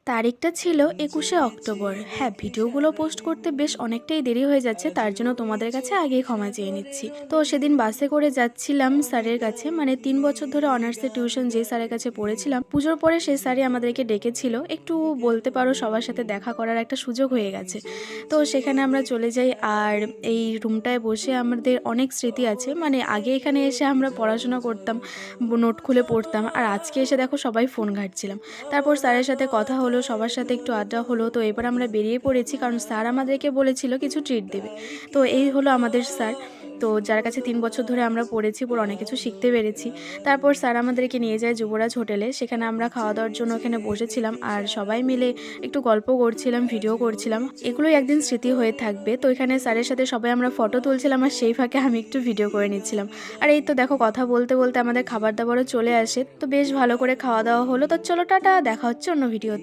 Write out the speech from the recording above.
তারিখটা ছিল ২১শে অক্টোবর। হ্যাঁ, ভিডিওগুলো পোস্ট করতে বেশ অনেকটাই দেরি হয়ে যাচ্ছে, তার জন্য তোমাদের কাছে আগেই ক্ষমা চেয়ে নিচ্ছি। তো সেদিন বাসে করে যাচ্ছিলাম স্যারের কাছে, মানে ৩ বছর ধরে অনার্সের টিউশন যে স্যারের কাছে পড়েছিলাম, পুজোর পরে সেই স্যারই আমাদেরকে ডেকেছিল, একটু বলতে পারো সবার সাথে দেখা করার একটা সুযোগ হয়ে গেছে। তো সেখানে আমরা চলে যাই, আর এই রুমটায় বসে আমাদের অনেক স্মৃতি আছে। মানে আগে এখানে এসে আমরা পড়াশোনা করতাম, নোট খুলে পড়তাম, আর আজকে এসে দেখো সবাই ফোন ঘাঁটছিলাম। তারপর স্যারের সাথে কথা হলো, সবার সাথে একটু আড্ডা হলো। তো এবার আমরা বেরিয়ে পড়েছি, কারণ স্যার আমাদেরকে বলেছিল কিছু ট্রিট দেবে। তো এই হলো আমাদের স্যার। তো যার কাছে ৩ বছর ধরে আমরা পড়েছি, পুরো অনেক কিছু শিখতে পেরেছি। তারপর স্যার আমাদেরকে নিয়ে যায় যুবরাজ হোটেলে, সেখানে আমরা খাওয়া দাওয়ার জন্য ওখানে বসেছিলাম, আর সবাই মিলে একটু গল্প করছিলাম, ভিডিও করছিলাম। এগুলোই একদিন স্মৃতি হয়ে থাকবে। তো এখানে স্যারের সাথে সবাই আমরা ফটো তুলছিলাম, আর সেই ফাঁকে আমি একটু ভিডিও করে নিচ্ছিলাম। আর এই তো দেখো কথা বলতে বলতে আমাদের খাবার দাবারও চলে আসে। তো বেশ ভালো করে খাওয়া দাওয়া হলো। তো চলো টাটা, দেখা হচ্ছে অন্য ভিডিওতে।